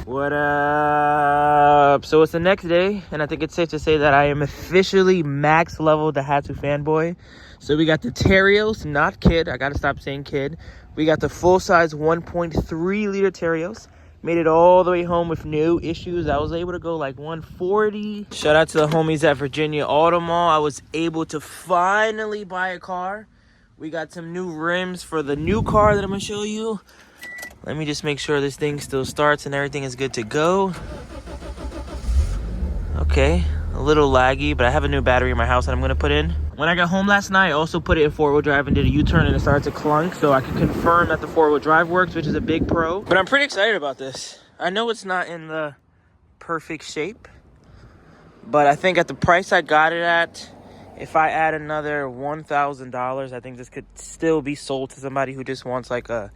What up? So it's the next day, and I think it's safe to say that I am officially max level Daihatsu fanboy. So we got the Terios, not kid. I gotta stop saying kid. We got the full-size 1.3 liter Terios. Made it all the way home with no issues. I was able to go like 140. Shout out to the homies at Virginia Auto Mall. I was able to finally buy a car. We got some new rims for the new car that I'm gonna show you. Let me just make sure this thing still starts and everything is good to go. Okay, a little laggy, but I have a new battery in my house that I'm gonna put in. When I got home last night, I also put it in 4-wheel drive and did a U-turn and it started to clunk, so I can confirm that the 4-wheel drive works, which is a big pro. But I'm pretty excited about this. I know it's not in the perfect shape, but I think at the price I got it at, if I add another $1,000, I think this could still be sold to somebody who just wants like a,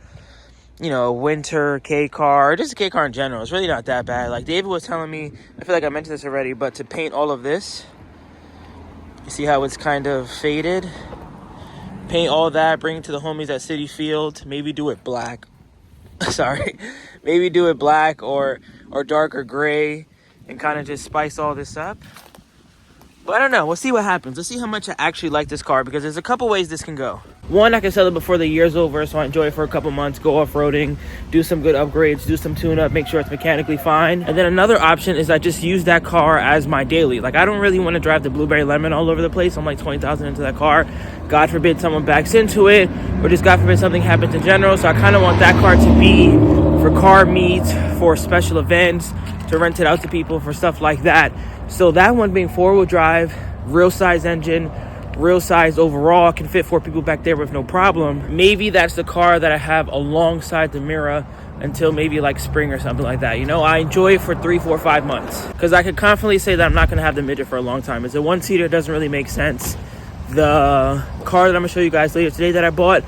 you know, a winter K car, or just a K car in general. It's really not that bad. Like David was telling me, I feel like I mentioned this already, but to paint all of this, you see how it's kind of faded? Paint all that, bring it to the homies at City Field, maybe do it black. Sorry. Maybe do it black or darker gray and kind of just spice all this up. But I don't know. We'll see what happens. Let's see how much I actually like this car, because there's a couple ways this can go. One, I can sell it before the year's over, so I enjoy it for a couple months, go off-roading, do some good upgrades, do some tune-up, make sure it's mechanically fine. And then another option is I just use that car as my daily. Like, I don't really want to drive the Blueberry Lemon all over the place. I'm like 20,000 into that car. God forbid someone backs into it, or just God forbid something happens in general. So I kind of want that car to be for car meets, for special events, to rent it out to people for stuff like that. So that one being 4-wheel drive, real size engine, real size overall, can fit 4 people back there with no problem. Maybe that's the car that I have alongside the Mira until maybe like spring or something like that. You know, I enjoy it for 3, 4, 5 months, because I could confidently say that I'm not going to have the midget for a long time. It's a one-seater, doesn't really make sense. The car that I'm going to show you guys later today that I bought,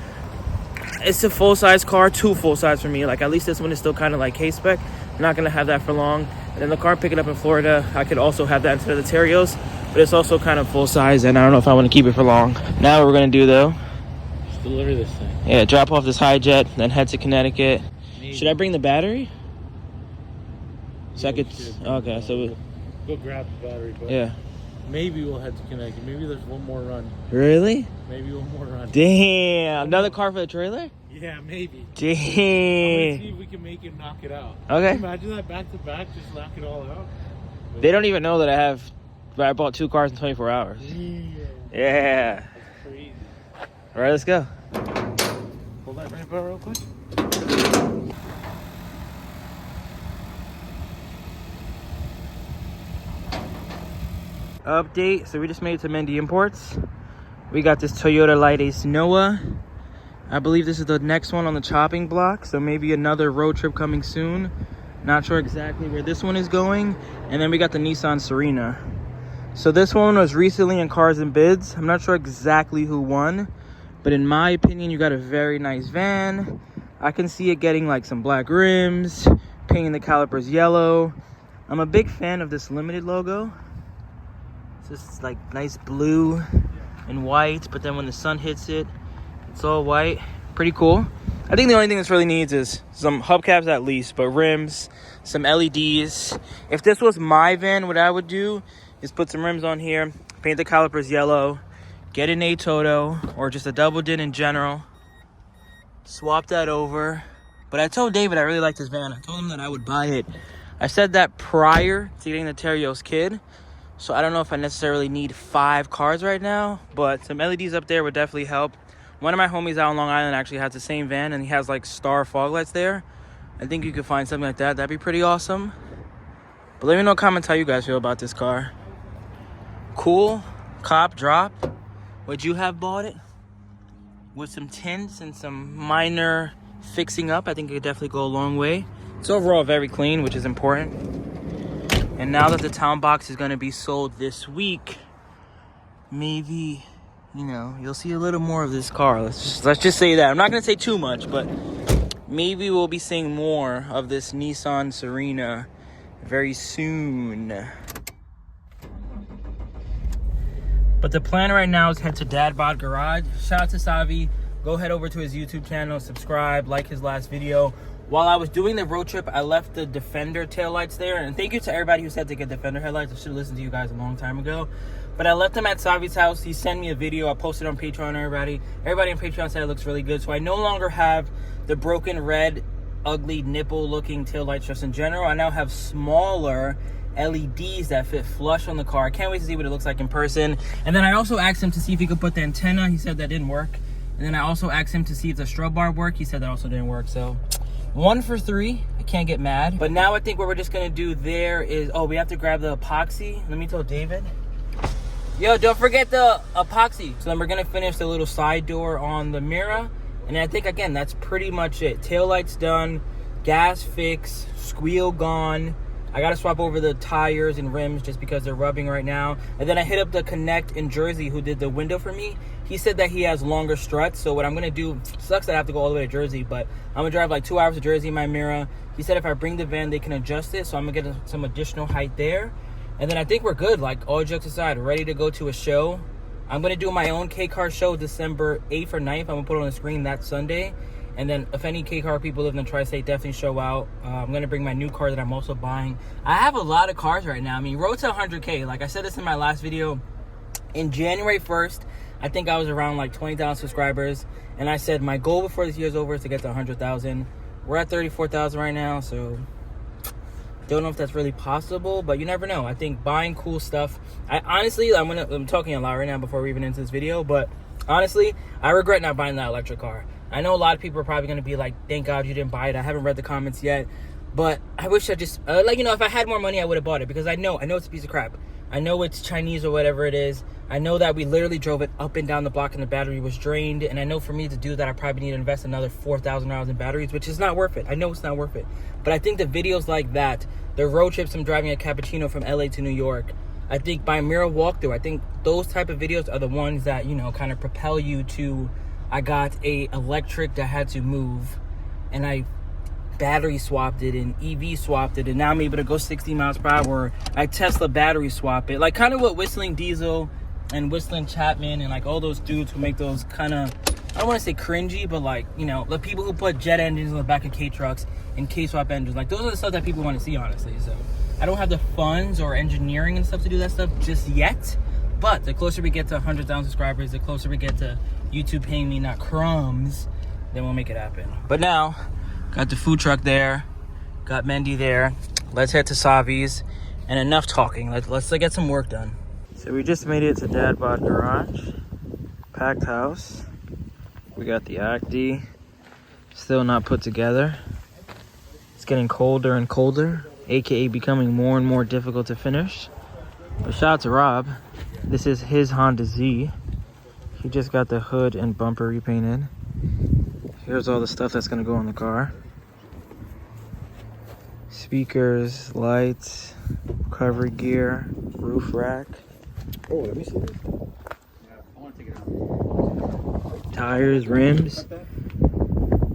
it's a full-size car, too full-size for me. Like, at least this one is still kind of like K-spec. I'm not going to have that for long. And then the car I'm picking up in Florida, I could also have that instead of the Terios, but it's also kind of full-size, and I don't know if I want to keep it for long. Now what we're going to do, though, just deliver this thing. Yeah, drop off this HiJet, then head to Connecticut. Maybe. Should I bring the battery? So Yeah, I could... Okay, so... Go grab the battery, but Yeah. maybe we'll head to Connecticut. Maybe there's one more run. Really? Maybe one more run. Damn. Another car for the trailer? Yeah, maybe. Damn. I'm gonna see if we can make it knock it out. Okay. Can you imagine that back to back, just knock it all out? They don't even know that I bought 2 cars in 24 hours. Yeah. That's crazy. All right, let's go. Pull that right bar real quick. Update. So we just made it to Mendy Imports. We got this Toyota Light Ace Noah. I believe this is the next one on the chopping block, so maybe another road trip coming soon. Not sure exactly where this one is going. And then we got the Nissan Serena. So this one was recently in Cars and Bids. I'm not sure exactly who won, but in my opinion, you got a very nice van. I can see it getting like some black rims, painting the calipers yellow. I'm a big fan of this Limited logo. It's just like nice blue and white, but then when the sun hits it, it's all white. Pretty cool. I think the only thing this really needs is some hubcaps at least, but rims, some LEDs. If this was my van, what I would do is put some rims on here, paint the calipers yellow, get an A-Toto or just a double din in general, swap that over. But I told David I really like this van. I told him that I would buy it. I said that prior to getting the Terios kid, so I don't know if I necessarily need 5 cars right now, but some LEDs up there would definitely help. One of my homies out on Long Island actually has the same van, and he has like star fog lights there. I think you could find something like that. That'd be pretty awesome. But let me know in the comments how you guys feel about this car. Cool, cop, drop. Would you have bought it? With some tints and some minor fixing up, I think it could definitely go a long way. It's overall very clean, which is important. And now that the town box is going to be sold this week, maybe, you know, you'll see a little more of this car. Let's just say that. I'm not going to say too much, but maybe we'll be seeing more of this Nissan Serena very soon. But the plan right now is head to DadBodGarage. Shout out to Savi. go head over to his YouTube channel, subscribe, like his last video. While I was doing the road trip, I left the Defender taillights there. And thank you to everybody who said to get Defender headlights. I should have listened to you guys a long time ago. But I left them at Savi's house. He sent me a video. I posted on Patreon, everybody. Everybody on Patreon said it looks really good. So I no longer have the broken red, ugly, nipple-looking taillights just in general. I now have smaller LEDs that fit flush on the car. I can't wait to see what it looks like in person. And then I also asked him to see if he could put the antenna. He said that didn't work. And then I also asked him to see if the strobe bar worked. He said that also didn't work. So 1 for 3. I can't get mad. But now I think what we're just gonna do there is, oh, we have to grab the epoxy. Let me tell David. Yo, don't forget the epoxy. So then we're gonna finish the little side door on the Mira. And I think, again, that's pretty much it. Taillights done, gas fixed, squeal gone. I gotta swap over the tires and rims just because they're rubbing right now. And then I hit up the Connect in Jersey who did the window for me. He said that he has longer struts. So what I'm gonna do, sucks that I have to go all the way to Jersey, but I'm gonna drive like 2 hours to Jersey in my Mira. He said if I bring the van, they can adjust it. So I'm gonna get some additional height there. And then I think we're good, like all jokes aside, ready to go to a show. I'm gonna do my own K-Car show December 8th or 9th. I'm gonna put it on the screen that Sunday. And then if any K-Car people live in the tri-state, definitely show out. I'm gonna bring my new car that I'm also buying. I have a lot of cars right now. I mean, road to 100K. Like I said this in my last video, in January 1st, I think I was around like 20,000 subscribers. And I said my goal before this year's over is to get to 100,000. We're at 34,000 right now, so don't know if that's really possible, but you never know. I think buying cool stuff. I honestly, I'm talking a lot right now before we even into this video, but honestly, I regret not buying that electric car. I know a lot of people are probably going to be like, thank God you didn't buy it. I haven't read the comments yet, but I wish I just, if I had more money, I would have bought it, because I know it's a piece of crap. I know it's Chinese or whatever it is. I know that we literally drove it up and down the block and the battery was drained. And I know for me to do that, I probably need to invest another $4,000 in batteries, which is not worth it. I know it's not worth it. But I think the videos like that, the road trips I'm driving a cappuccino from LA to New York, I think by Mira walkthrough, I think those type of videos are the ones that, kind of propel you to, I got a electric Daihatsu Move and I battery swapped it and EV swapped it, and now I'm able to go 60 miles per hour. I Tesla battery swap it, like kind of what Whistling Diesel and Whistling Chapman and like all those dudes who make those kind of, I don't want to say cringy, but like, the people who put jet engines on the back of K-trucks and K-swap engines, like those are the stuff that people want to see, honestly. So I don't have the funds or engineering and stuff to do that stuff just yet, but the closer we get to 100,000 subscribers, the closer we get to YouTube paying me not crumbs, then we'll make it happen. But now, got the food truck there, got Mendy there. Let's head to Savi's, and enough talking. Let's get some work done. So we just made it to DadBodGarage, packed house. We got the Acti, still not put together. It's getting colder and colder, aka becoming more and more difficult to finish. But shout out to Rob. This is his Honda Z. He just got the hood and bumper repainted. Here's all the stuff that's gonna go on the car. Speakers, lights, recovery gear, roof rack. Oh, let me see this. Yeah, I want to take it out. Tires, rims.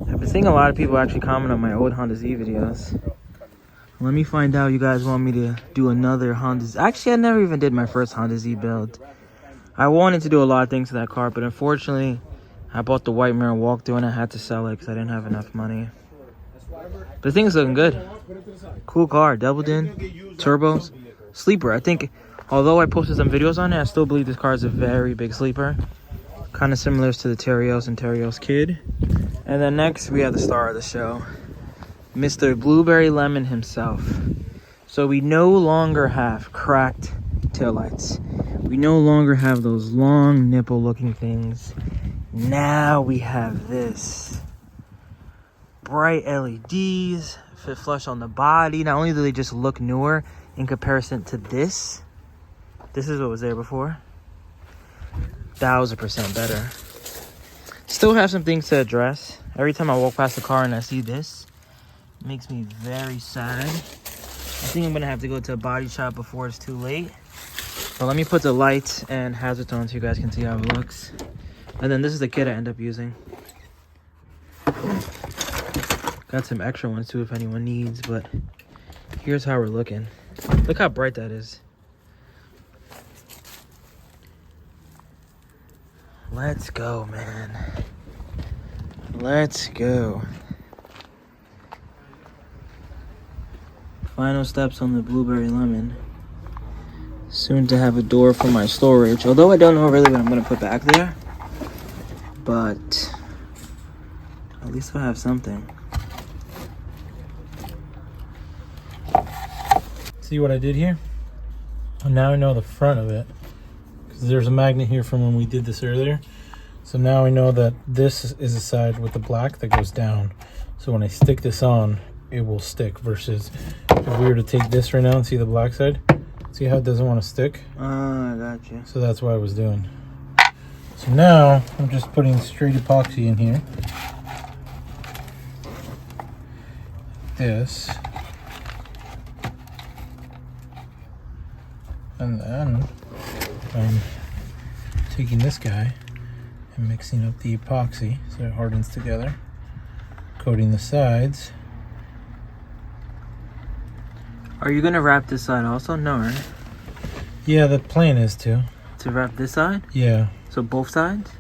I've been seeing a lot of people actually comment on my old Honda Z videos. Let me find out you guys want me to do another Honda Z. Actually, I never even did my first Honda Z build. I wanted to do a lot of things to that car, but unfortunately, I bought the white Mira walkthrough and I had to sell it because I didn't have enough money. But the thing's looking good. Cool car, doubled in, turbos, sleeper. I think, although I posted some videos on it, I still believe this car is a very big sleeper. Kind of similar to the Terios and Terios Kid. And then next, we have the star of the show, Mr. Blueberry Lemon himself. So we no longer have cracked taillights. We no longer have those long nipple looking things. Now we have this. Bright LEDs, fit flush on the body. Not only do they just look newer in comparison to this is what was there before. 1000% better. Still have some things to address. Every time I walk past the car and I see this, it makes me very sad. I think I'm gonna have to go to a body shop before it's too late. But let me put the lights and hazards on so you guys can see how it looks. And then this is the kit I end up using. Got some extra ones too if anyone needs, but here's how we're looking. Look how bright that is. Let's go, man. Let's go. Final steps on the blueberry lemon. Soon to have a door for my storage. Although I don't know really what I'm gonna put back there. But at least I have something. See what I did here? Now I know the front of it. Because there's a magnet here from when we did this earlier. So now I know that this is the side with the black that goes down. So when I stick this on, it will stick. Versus if we were to take this right now and see the black side, see how it doesn't want to stick? I got you. So that's what I was doing. So now I'm just putting straight epoxy in here. This. And then I'm taking this guy and mixing up the epoxy so it hardens together. Coating the sides. Are you gonna wrap this side also? No, right? Yeah, the plan is to. To wrap this side? Yeah. So both sides?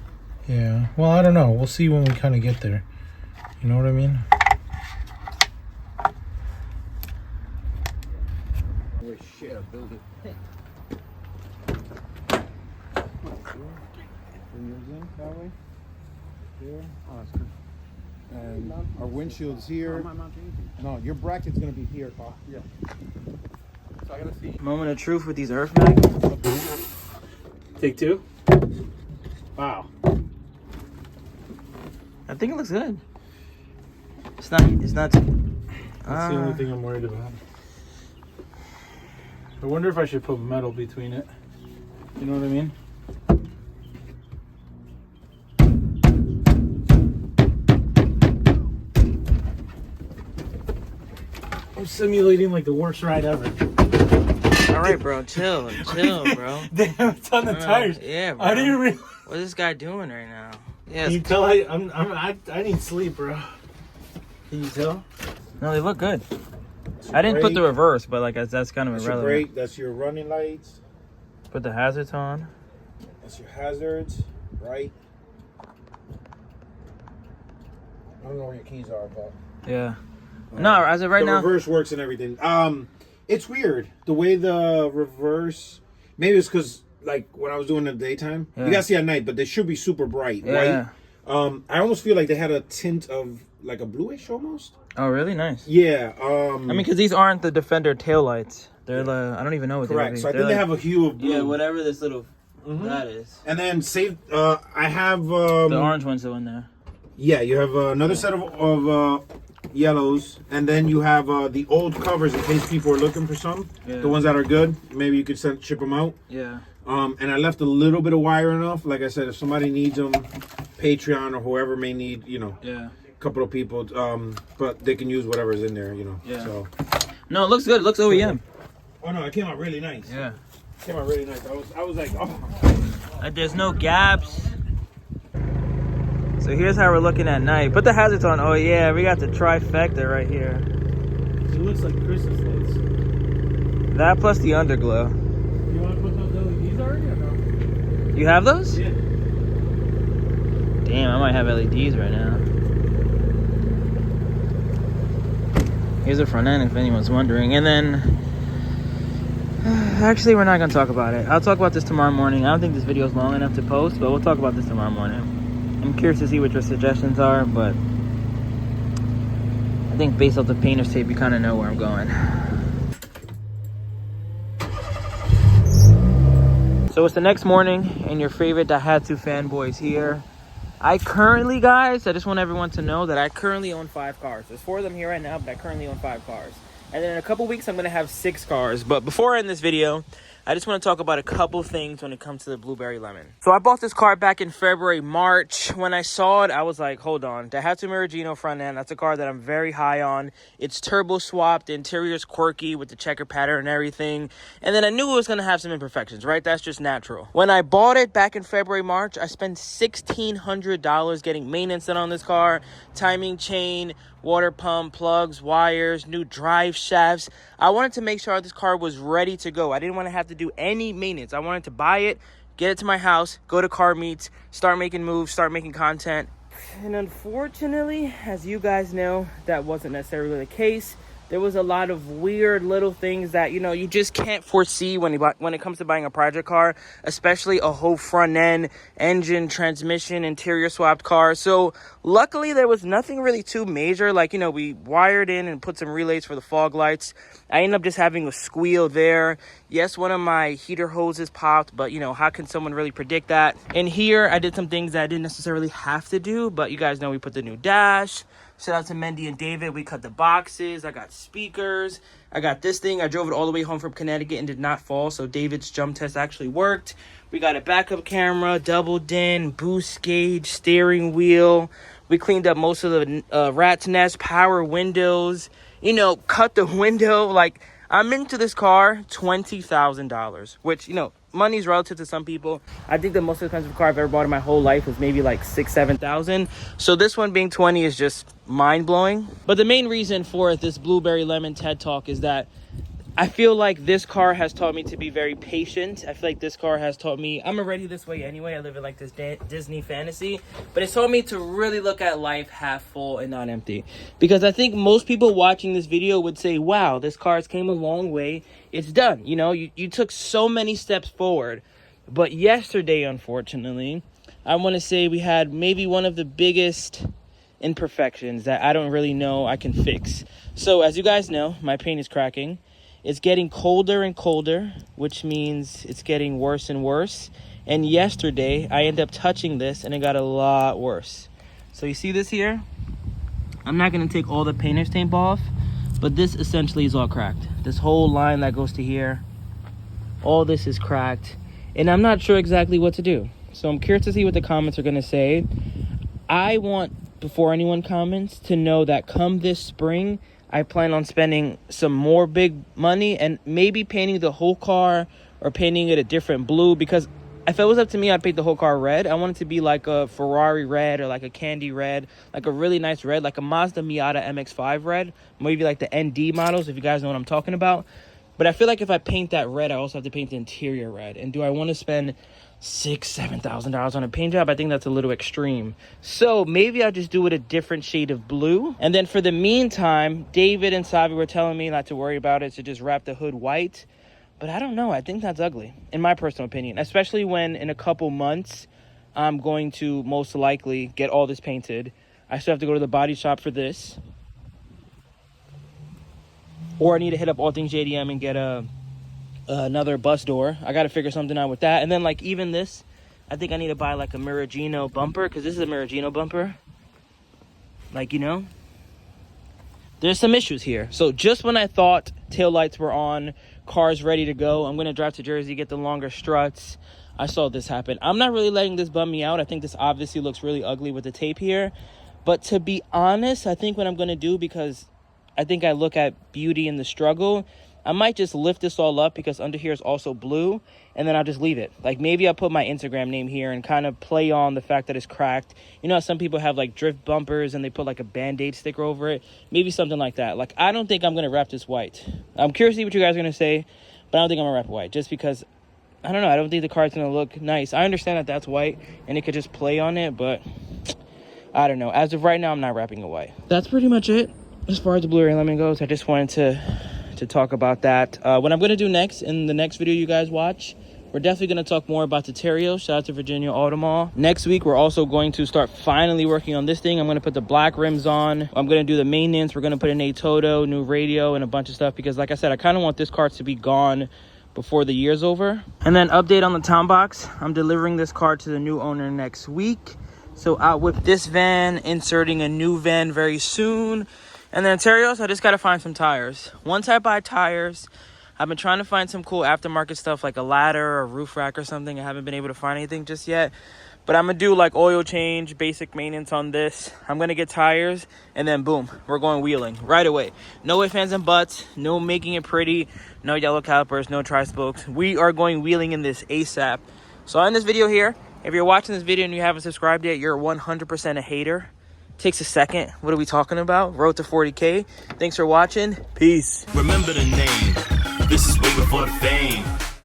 Yeah. Well, I don't know. We'll see when we kind of get there. You know what I mean? Oh shit, I built it. That way. There. Oh, that's good. And our windshield's here. No, your bracket's gonna be here, Paul. Yeah. So I gotta see. Moment of truth with these earth magnets. Take two. Wow. I think it looks good. It's not. That's the only thing I'm worried about. I wonder if I should put metal between it. You know what I mean? I'm simulating like the worst ride ever. All right, bro. Chill, bro. Damn, it's on the tires. Yeah, bro. I didn't realize. What's this guy doing right now? Yeah. Can you tell I need sleep, bro. Can you tell? No, they look good. I didn't put the reverse, but like that's kind of That's your irrelevant. brake. That's your running lights. Put the hazards on. That's your hazards, right? I don't know where your keys are, but Yeah. No, as of right the now. reverse works and everything. It's weird the way the reverse. Maybe it's because like when I was doing the daytime, Yeah. you gotta see at night, but they should be super bright, Yeah. right? I almost feel like they had a tint of like a bluish almost. Oh, really? Nice. Yeah. I mean, because these aren't the Defender taillights. They're the. I don't even know what correct. they're. So I think they have a hue of blue. Yeah, whatever this little that is. And then save. I have The orange one's still in there. Yeah, you have another set of yellows, and then you have the old covers in case people are looking for some. Yeah. The ones that are good, maybe you could ship them out. Yeah. And I left a little bit of wire enough. Like I said, if somebody needs them, Patreon or whoever may need, you know, Yeah. a couple of people. But they can use whatever's in there, you know. Yeah. So. No, it looks good. It looks OEM. Oh no, it came out really nice. Yeah. It came out really nice. I was like, oh. There's no gaps. So here's how we're looking at night. Put the hazards on. Oh yeah, we got the trifecta right here. It looks like Christmas lights. That plus the underglow. You want to put those LEDs already or no? You have those? Yeah. Damn, I might have LEDs right now. Here's the front end if anyone's wondering. And then, actually we're not gonna talk about it. I'll talk about this tomorrow morning. I don't think this video is long enough to post, but we'll talk about this tomorrow morning. I'm curious to see what your suggestions are, but I think based off the painter's tape, you kind of know where I'm going. So it's the next morning, and your favorite Daihatsu fanboy is here. I currently, guys, I just want everyone to know that I currently own 5 cars. There's 4 of them here right now, but I currently own 5 cars. And then in a couple weeks, I'm going to have 6 cars. But before I end this video, I just want to talk about a couple things when it comes to the blueberry lemon. So I bought this car back in February, March. When I saw it, I was like, hold on. Daihatsu Mira front end. That's a car that I'm very high on. It's turbo swapped. The interior's quirky with the checker pattern and everything. And then I knew it was going to have some imperfections, right? That's just natural. When I bought it back in February, March, I spent $1,600 getting maintenance done on this car. Timing chain, water pump, plugs, wires, new drive shafts. I wanted to make sure this car was ready to go. I didn't want to have to do any maintenance. I wanted to buy it, get it to my house, go to car meets, start making moves, start making content, And unfortunately, as you guys know, that wasn't necessarily the case. There was a lot of weird little things that, you know, you just can't foresee when it comes to buying a project car, especially a whole front end, engine, transmission, interior swapped car. So luckily there was nothing really too major. Like, you know, we wired in and put some relays for the fog lights. I ended up just having a squeal there. Yes, one of my heater hoses popped, but you know, how can someone really predict that? And here I did some things that I didn't necessarily have to do, but you guys know we put the new dash. Shout out to Mendy and David. We cut the boxes. I got speakers. I got this thing. I drove it all the way home from Connecticut and did not fall. So David's jump test actually worked. We got a backup camera, double din, boost gauge, steering wheel. We cleaned up most of the rat's nest, power windows. You know, cut the window. Like, I'm into this car, $20,000, which, you know, money's relative to some people. I think the most expensive car I've ever bought in my whole life was maybe like $6,000-7,000. So this one being 20 is just mind-blowing. But the main reason for this Blueberry Lemon TED Talk is that I feel like this car has taught me to be very patient. I feel like this car has taught me, I'm already this way anyway. I live in like this Disney fantasy. But it's taught me to really look at life half full and not empty. Because I think most people watching this video would say, wow, this car has came a long way. It's done. You know, you took so many steps forward. But yesterday, unfortunately, I want to say we had maybe one of the biggest imperfections that I don't really know I can fix. So as you guys know, my paint is cracking. It's getting colder and colder, which means it's getting worse and worse. And yesterday, I ended up touching this, and it got a lot worse. So you see this here? I'm not going to take all the painter's tape off, but this essentially is all cracked. This whole line that goes to here, all this is cracked. And I'm not sure exactly what to do. So I'm curious to see what the comments are going to say. I want, before anyone comments, to know that come this spring, I plan on spending some more big money and maybe painting the whole car or painting it a different blue, because if it was up to me, I'd paint the whole car red. I want it to be like a Ferrari red or like a candy red, like a really nice red, like a Mazda Miata MX-5 red, maybe like the ND models, if you guys know what I'm talking about. But I feel like if I paint that red, I also have to paint the interior red. And do I want to spend $6,000-7,000 on a paint job? I think that's a little extreme. So maybe I'll just do it a different shade of blue. And then for the meantime, David and Savi were telling me not to worry about it, to just wrap the hood white. But I don't know. I think that's ugly, in my personal opinion, especially when in a couple months, I'm going to most likely get all this painted. I still have to go to the body shop for this. Or I need to hit up All Things JDM and get another bus door. I got to figure something out with that. And then like even this, I think I need to buy like a Mira bumper, because this is a Mira bumper. Like, you know, there's some issues here. So just when I thought taillights were on, car's ready to go, I'm going to drive to Jersey, get the longer struts, I saw this happen. I'm not really letting this bum me out. I think this obviously looks really ugly with the tape here. But to be honest, I think what I'm going to do, because I think I look at beauty in the struggle, I might just lift this all up, because under here is also blue, and then I'll just leave it. Like maybe I'll put my Instagram name here and kind of play on the fact that it's cracked. You know how some people have like drift bumpers and they put like a Band-Aid sticker over it? Maybe something like that. Like I don't think I'm going to wrap this white. I'm curious to see what you guys are going to say, but I don't think I'm going to wrap it white, just because, I don't know, I don't think the car's going to look nice. I understand that that's white and it could just play on it, but I don't know. As of right now, I'm not wrapping it white. That's pretty much it as far as the Blu-ray Lemon goes. I just wanted to talk about that. What I'm going to do next, in the next video you guys watch, we're definitely going to talk more about the Terios. Shout out to Virginia Auto Mall. Next week, we're also going to start finally working on this thing. I'm going to put the black rims on. I'm going to do the maintenance. We're going to put in a Toto, new radio, and a bunch of stuff, because like I said, I kind of want this car to be gone before the year's over. And then update on the town box. I'm delivering this car to the new owner next week. So out with this van, inserting a new van very soon. And then Terios, I just got to find some tires. Once I buy tires, I've been trying to find some cool aftermarket stuff like a ladder or a roof rack or something. I haven't been able to find anything just yet. But I'm going to do like oil change, basic maintenance on this. I'm going to get tires, and then boom, we're going wheeling right away. No ifs, ands, and buts. No making it pretty. No yellow calipers. No tri-spokes. We are going wheeling in this ASAP. So I'll end this video here. If you're watching this video and you haven't subscribed yet, you're 100% a hater. Takes a second. What are we talking about? Road to 40K. Thanks for watching. Peace. Remember the name. This is way before the fame.